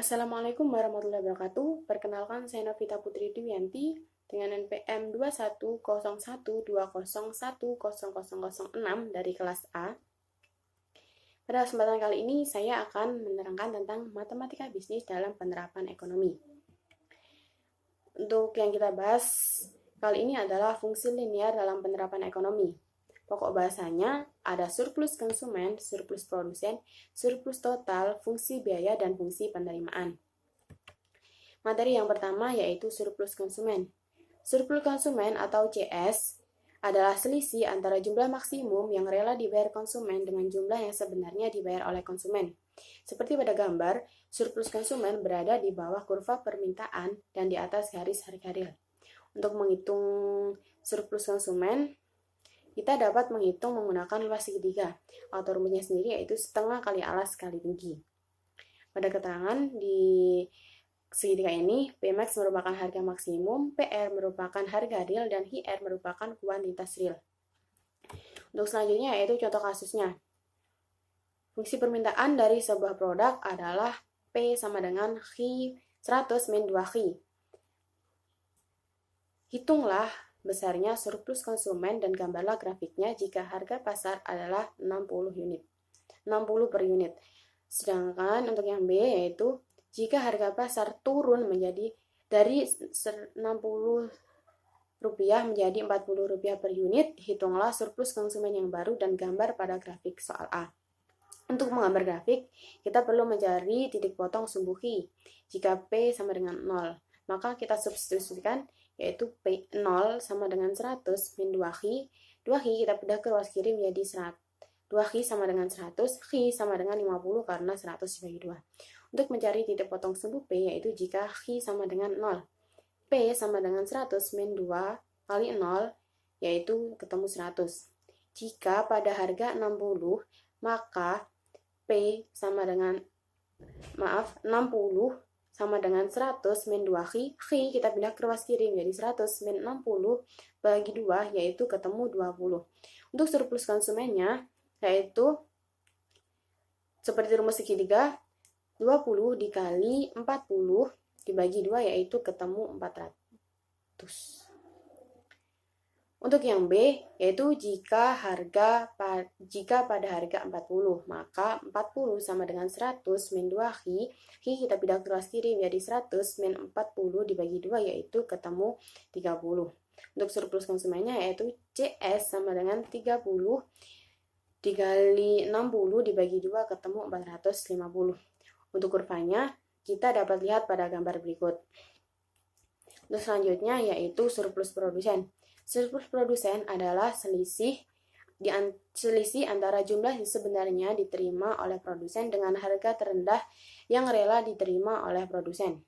Assalamualaikum warahmatullahi wabarakatuh. Perkenalkan, saya Novita Putri Dwiyanti dengan NPM 210120100006 dari kelas A. Pada kesempatan kali ini, saya akan menerangkan tentang matematika bisnis dalam penerapan ekonomi. Untuk yang kita bahas kali ini adalah fungsi linear dalam penerapan ekonomi. Pokok bahasanya ada surplus konsumen, surplus produsen, surplus total, fungsi biaya, dan fungsi penerimaan. Materi yang pertama yaitu surplus konsumen. Surplus konsumen atau CS adalah selisih antara jumlah maksimum yang rela dibayar konsumen dengan jumlah yang sebenarnya dibayar oleh konsumen. Seperti pada gambar, surplus konsumen berada di bawah kurva permintaan dan di atas garis harga real. Untuk menghitung surplus konsumen, kita dapat menghitung menggunakan luas segitiga, atau rumusnya sendiri yaitu setengah kali alas kali tinggi. Pada keterangan di segitiga ini, Pmax merupakan harga maksimum, PR merupakan harga real, dan HR merupakan kuantitas real. Untuk selanjutnya yaitu contoh kasusnya. Fungsi permintaan dari sebuah produk adalah P sama dengan Xi 100 min 2 Xi. Hitunglah besarnya surplus konsumen dan gambarlah grafiknya jika harga pasar adalah 60 per unit. Sedangkan untuk yang B yaitu jika harga pasar turun menjadi dari 60 rupiah menjadi 40 rupiah per unit, hitunglah surplus konsumen yang baru dan gambar pada grafik soal A. Untuk menggambar grafik, kita perlu mencari titik potong sumbu Xi. Jika P sama dengan 0, maka kita substitusikan yaitu P0 sama dengan 100 min 2 Xi. 2 Xi kita pindah ke ruas kiri menjadi 100. 2 Xi sama dengan 100, Xi sama dengan 50 karena 100 dibagi 2. Untuk mencari titik potong sumbu P yaitu jika Xi sama dengan 0. P sama dengan 100 min 2 kali 0 yaitu ketemu 100. Jika pada harga 60, maka P sama dengan 60 sama dengan 100 min 2 Xi. Xi kita pindah ke ruas kiri menjadi 100 min 60 bagi 2 yaitu ketemu 20. Untuk surplus konsumennya yaitu seperti rumus segitiga 20 dikali 40 dibagi 2 yaitu ketemu 400. Untuk yang B yaitu jika pada harga 40 maka 40 sama dengan 100 min 2 Xi. Xi kita pindah ke ruas kiri menjadi 100 min 40 dibagi 2 yaitu ketemu 30. Untuk surplus konsumennya yaitu CS sama dengan 30 dikali 60 dibagi 2 ketemu 450. Untuk kurvanya, kita dapat lihat pada gambar berikut. Untuk selanjutnya yaitu surplus produsen. Surplus produsen adalah selisih antara jumlah yang sebenarnya diterima oleh produsen dengan harga terendah yang rela diterima oleh produsen.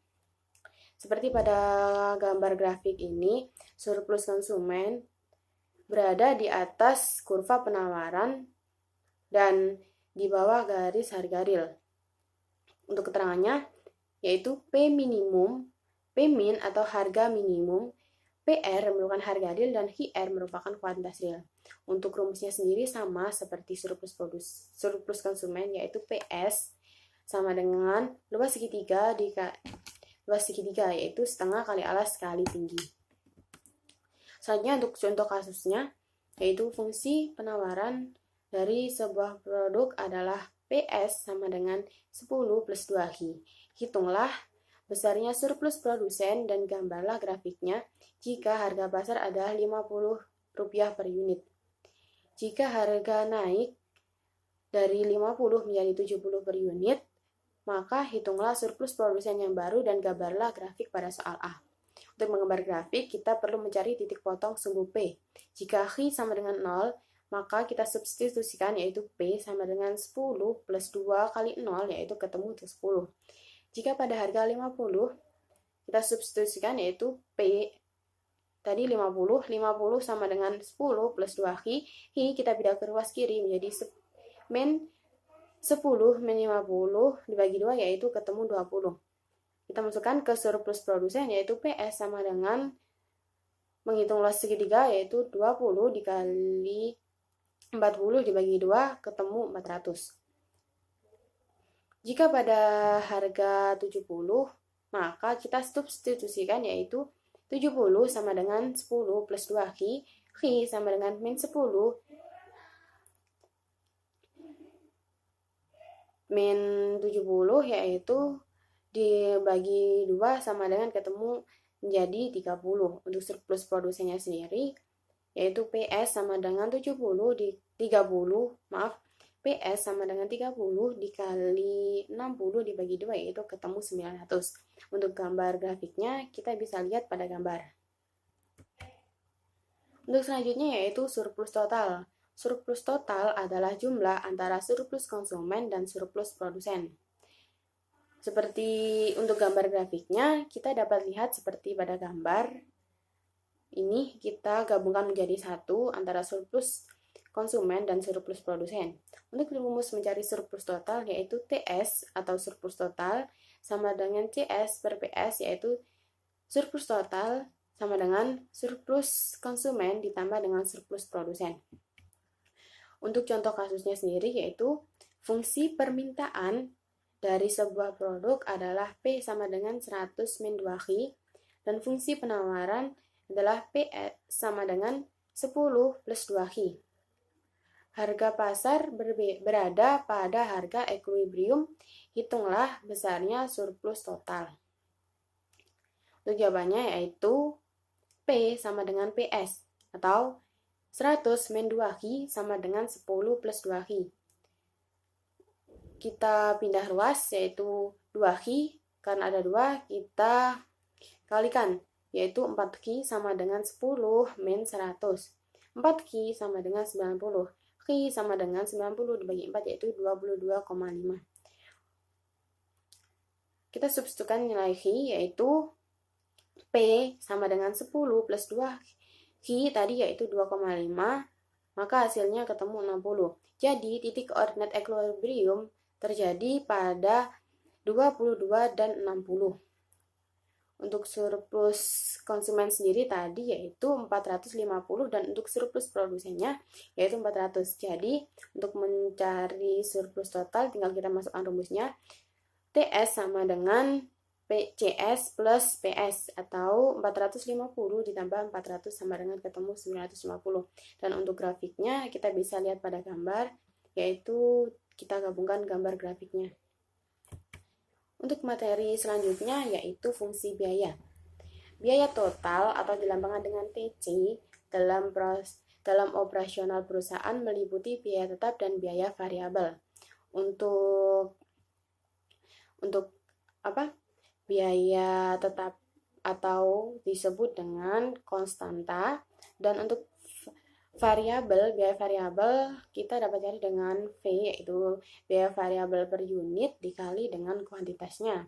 Seperti pada gambar grafik ini, surplus konsumen berada di atas kurva penawaran dan di bawah garis harga real. Untuk keterangannya yaitu P min atau harga minimum, PR merupakan harga real dan HR merupakan kuantitas real. Untuk rumusnya sendiri sama seperti surplus konsumen yaitu PS sama dengan luas segitiga yaitu setengah kali alas kali tinggi. Selanjutnya untuk contoh kasusnya yaitu fungsi penawaran dari sebuah produk adalah PS sama dengan 10 plus 2 Xi. Hitunglah besarnya surplus produsen dan gambarlah grafiknya jika harga pasar adalah 50 rupiah per unit. Jika harga naik dari 50 menjadi 70 per unit, maka hitunglah surplus produsen yang baru dan gambarlah grafik pada soal A. Untuk menggambar grafik, kita perlu mencari titik potong sumbu P. Jika Xi sama dengan 0, maka kita substitusikan yaitu P sama dengan 10 plus 2 kali 0 yaitu ketemu 10. Jika pada harga 50, kita substitusikan yaitu P tadi 50 sama dengan 10 plus 2 Xi. Xi kita pindah ke ruas kiri menjadi min 10 min 50 dibagi 2 yaitu ketemu 20. Kita masukkan ke surplus produsen yaitu PS sama dengan menghitung luas segitiga yaitu 20 dikali 40 dibagi 2 ketemu 400. Jika pada harga 70, maka kita substitusikan yaitu 70 sama dengan 10 plus 2Q, Q sama dengan min 10, min 70 yaitu dibagi 2 sama dengan ketemu menjadi 30. Untuk surplus produsennya sendiri yaitu PS sama dengan 70 di 30, maaf, PS sama dengan 30 dikali 60 dibagi 2 yaitu ketemu 900. Untuk gambar grafiknya kita bisa lihat pada gambar. Untuk selanjutnya yaitu surplus total. Surplus total adalah jumlah antara surplus konsumen dan surplus produsen. Seperti untuk gambar grafiknya, kita dapat lihat seperti pada gambar ini, kita gabungkan menjadi satu antara surplus konsumen dan surplus produsen. Untuk rumus mencari surplus total yaitu TS atau surplus total sama dengan CS per PS, yaitu surplus total sama dengan surplus konsumen ditambah dengan surplus produsen. Untuk contoh kasusnya sendiri yaitu fungsi permintaan dari sebuah produk adalah P sama dengan 100 min 2Q dan fungsi penawaran adalah P sama dengan 10 plus 2Q. Harga pasar berada pada harga equilibrium, hitunglah besarnya surplus total. Untuk jawabannya yaitu P sama dengan PS atau 100 min 2Q sama dengan 10 plus 2Q. Kita pindah ruas yaitu 2Q, karena ada 2 kita kalikan yaitu 4Q sama dengan 10 min 100. 4Q sama dengan 90. Q sama dengan 90 dibagi 4 yaitu 22,5. Kita substitusikan nilai Q yaitu P sama dengan 10 plus 2Q tadi yaitu 2,5, maka hasilnya ketemu 60. Jadi titik koordinat equilibrium terjadi pada 22 dan 60. Untuk surplus konsumen sendiri tadi yaitu 450 dan untuk surplus produsennya yaitu 400. Jadi untuk mencari surplus total tinggal kita masukkan rumusnya. TS sama dengan CS plus PS atau 450 ditambah 400 sama dengan ketemu 950. Dan untuk grafiknya kita bisa lihat pada gambar, yaitu kita gabungkan gambar grafiknya. Untuk materi selanjutnya yaitu fungsi biaya. Biaya total atau dilambangkan dengan TC dalam operasional perusahaan meliputi biaya tetap dan biaya variabel. Untuk biaya tetap atau disebut dengan konstanta, dan untuk biaya variabel kita dapat cari dengan V, yaitu biaya variabel per unit dikali dengan kuantitasnya.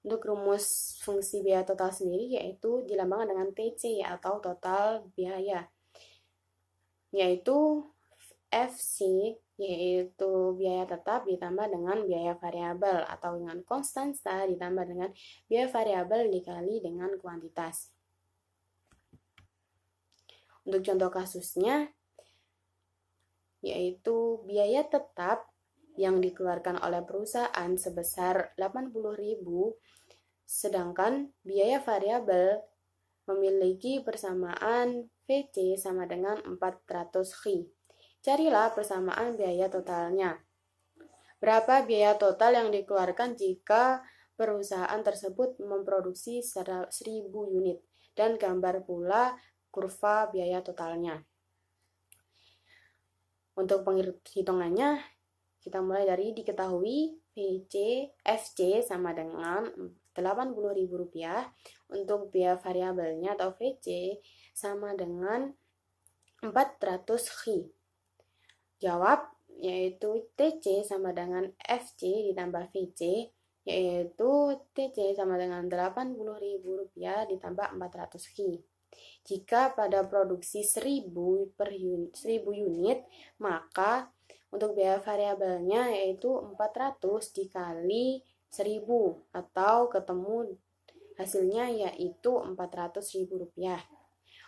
Untuk rumus fungsi biaya total sendiri yaitu dilambangkan dengan TC atau total biaya, yaitu FC yaitu biaya tetap ditambah dengan biaya variabel atau dengan konstanta ditambah dengan biaya variabel dikali dengan kuantitas. Untuk contoh kasusnya yaitu biaya tetap yang dikeluarkan oleh perusahaan sebesar 80.000, sedangkan biaya variabel memiliki persamaan VC sama dengan 400Q. Carilah persamaan biaya totalnya. Berapa biaya total yang dikeluarkan jika perusahaan tersebut memproduksi 1.000 unit, dan gambar pula kurva biaya totalnya. Untuk penghitungannya, kita mulai dari diketahui FC sama dengan Rp80.000. Untuk biaya variabelnya atau VC sama dengan 400Q. Jawab yaitu TC sama dengan FC ditambah VC, yaitu TC sama dengan Rp80.000 ditambah 400Q. Jika pada produksi 1.000 unit, maka untuk biaya variabelnya yaitu 400 dikali 1.000 atau ketemu hasilnya yaitu Rp400.000.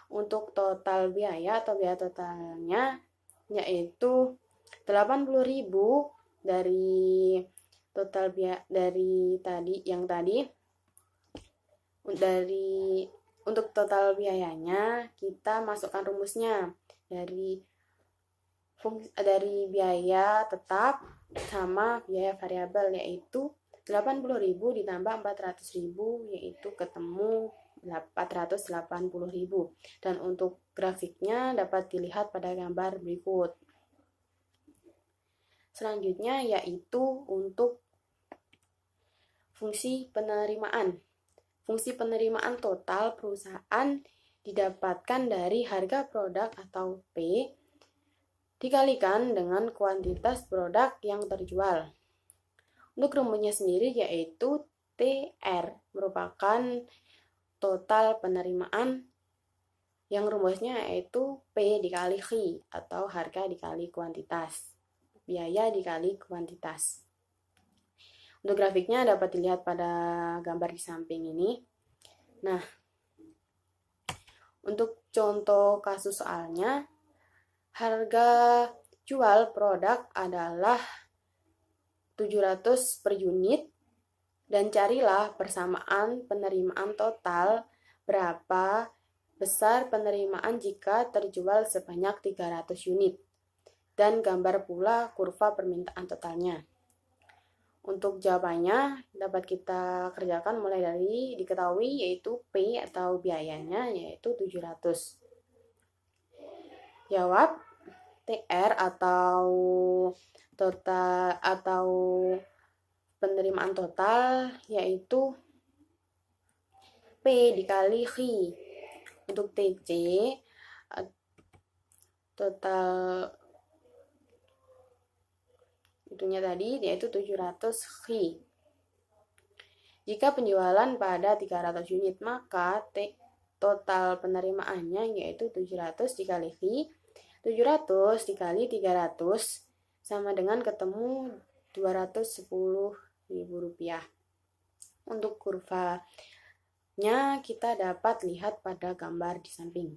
Untuk total biaya atau biaya totalnya yaitu 80.000 dari total biaya dari untuk total biayanya kita masukkan rumusnya dari biaya tetap sama biaya variabel, yaitu 80.000 ditambah 400.000, yaitu ketemu 480.000. Dan untuk grafiknya dapat dilihat pada gambar berikut. Selanjutnya yaitu untuk fungsi penerimaan. Fungsi penerimaan total perusahaan didapatkan dari harga produk atau P dikalikan dengan kuantitas produk yang terjual. Untuk rumusnya sendiri yaitu TR merupakan total penerimaan yang rumusnya yaitu P dikali Q atau harga dikali kuantitas, biaya dikali kuantitas. Untuk grafiknya dapat dilihat pada gambar di samping ini. Nah, untuk contoh kasus soalnya, harga jual produk adalah 700 per unit dan carilah persamaan penerimaan total berapa besar penerimaan jika terjual sebanyak 300 unit. Dan gambar pula kurva permintaan totalnya. Untuk jawabannya dapat kita kerjakan mulai dari diketahui yaitu P atau biayanya yaitu 700. Jawab TR atau total atau penerimaan total yaitu P dikali Q. Untuk TC total itunya tadi yaitu 700 Q. Jika penjualan pada 300 unit maka total penerimaannya yaitu 700 dikali Q. 700 dikali 300 sama dengan ketemu 210.000 rupiah. Untuk kurvanya kita dapat lihat pada gambar di samping.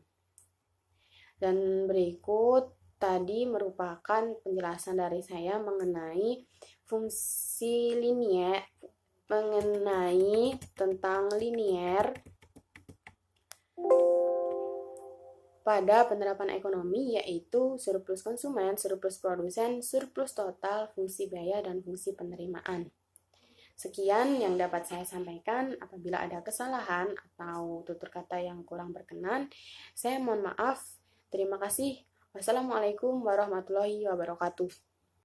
Dan berikut tadi merupakan penjelasan dari saya mengenai fungsi linier, mengenai tentang linier pada penerapan ekonomi, yaitu surplus konsumen, surplus produsen, surplus total, fungsi biaya, dan fungsi penerimaan. Sekian yang dapat saya sampaikan. Apabila ada kesalahan atau tutur kata yang kurang berkenan, saya mohon maaf. Terima kasih. Wassalamualaikum warahmatullahi wabarakatuh.